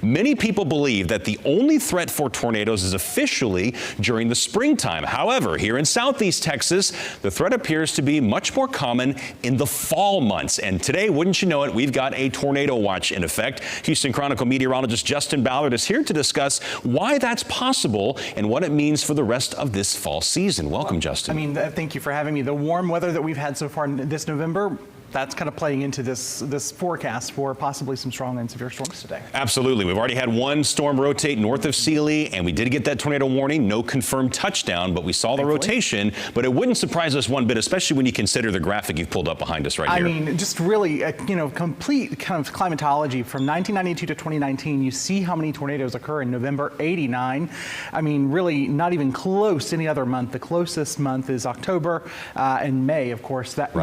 Many people believe that the only threat for tornadoes is officially during the springtime. However, here in southeast Texas, the threat appears to be much more common in the fall months. And today, wouldn't you know it, we've got a tornado watch in effect. Houston Chronicle meteorologist Justin Ballard is here to discuss why that's possible and what it means for the rest of this fall season. Welcome, Justin. Thank you for having me. The warm weather that we've had so far this November, that's kind of playing into this forecast for possibly some strong and severe storms today. Absolutely. We've already had one storm rotate north of Sealy, and we did get that tornado warning. No confirmed touchdown, but we saw the rotation. But it wouldn't surprise us one bit, especially when you consider the graphic you've pulled up behind us right here. Just really, complete kind of climatology from 1992 to 2019. You see how many tornadoes occur in November, 89. Really not even close to any other month. The closest month is October and May, of course. That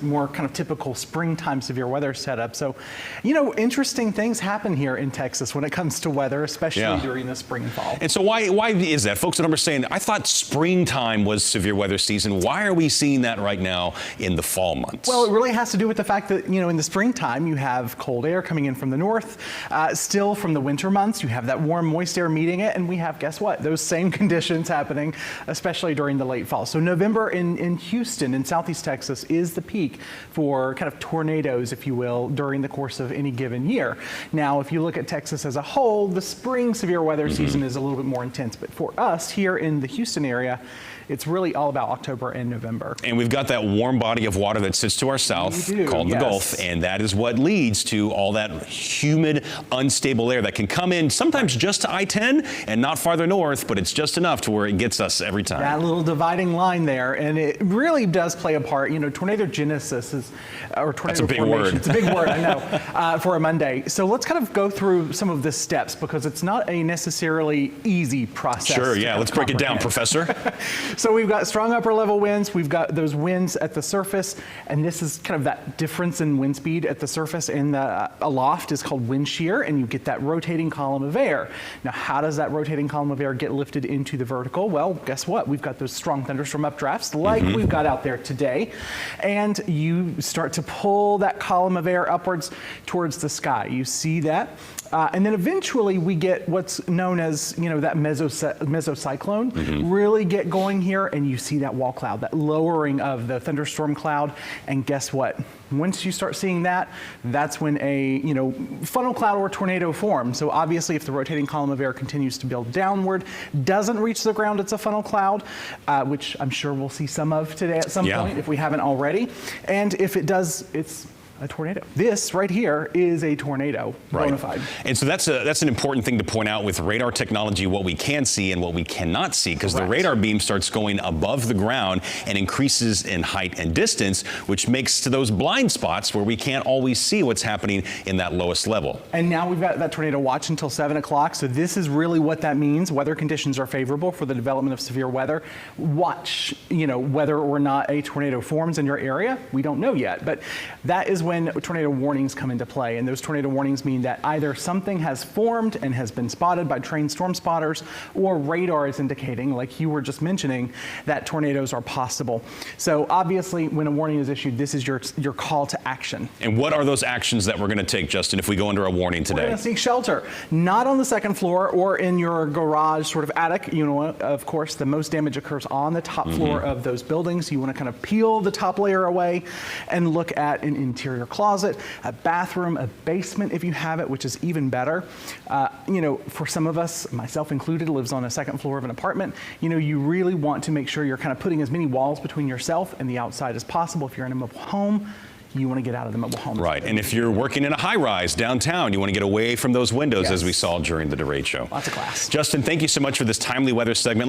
more kind of typical springtime severe weather setup. So, interesting things happen here in Texas when it comes to weather, especially during the spring and fall. And so why is that? Folks at home are saying, I thought springtime was severe weather season. Why are we seeing that right now in the fall months? Well, it really has to do with the fact that, in the springtime, you have cold air coming in from the north. Still from the winter months, you have that warm, moist air meeting it. And we have, guess what? Those same conditions happening, especially during the late fall. So November in Houston, in southeast Texas, is the peak for kind of tornadoes, if you will, during the course of any given year. Now, if you look at Texas as a whole, the spring severe weather season is a little bit more intense. But for us here in the Houston area, it's really all about October and November. And we've got that warm body of water that sits to our south called the Gulf, and that is what leads to all that humid, unstable air that can come in sometimes just to I-10 and not farther north, but it's just enough to where it gets us every time. That little dividing line there, and it really does play a part. Tornado genesis is, or tornado That's a big formation. word. It's a big word, I know, for a Monday. So let's kind of go through some of the steps because it's not a necessarily easy process. Sure, yeah, let's break it down, Professor. So we've got strong upper level winds, we've got those winds at the surface, and this is kind of that difference in wind speed at the surface and the aloft is called wind shear, and you get that rotating column of air. Now, how does that rotating column of air get lifted into the vertical? Well, guess what? We've got those strong thunderstorm updrafts like we've got out there today, and you start to pull that column of air upwards towards the sky. You see that? And then eventually we get what's known as, that mesocyclone really get going here, and you see that wall cloud, that lowering of the thunderstorm cloud. And guess what? Once you start seeing that, that's when a, funnel cloud or tornado forms. So obviously if the rotating column of air continues to build downward, doesn't reach the ground, it's a funnel cloud, which I'm sure we'll see some of today at some point if we haven't already. And if it does, it's a tornado. This right here is a tornado, bona fide. And so that's an important thing to point out with radar technology, what we can see and what we cannot see, because the radar beam starts going above the ground and increases in height and distance, which makes to those blind spots where we can't always see what's happening in that lowest level. And now we've got that tornado watch until 7 o'clock. So this is really what that means. Weather conditions are favorable for the development of severe weather. Watch, whether or not a tornado forms in your area. We don't know yet, but that is when tornado warnings come into play. And those tornado warnings mean that either something has formed and has been spotted by trained storm spotters, or radar is indicating, like you were just mentioning, that tornadoes are possible. So obviously when a warning is issued, this is your call to action. And what are those actions that we're going to take, Justin, if we go under a warning today? We're going to seek shelter, not on the second floor or in your garage sort of attic. Of course, the most damage occurs on the top floor of those buildings. You want to kind of peel the top layer away and look at an interior closet, a bathroom, a basement if you have it, which is even better. For some of us, myself included, lives on a second floor of an apartment. You really want to make sure you're kind of putting as many walls between yourself and the outside as possible. If you're in a mobile home, you want to get out of the mobile home. Right, and if you're working in a high-rise downtown, you want to get away from those windows as we saw during the derecho. Lots of class. Justin, thank you so much for this timely weather segment.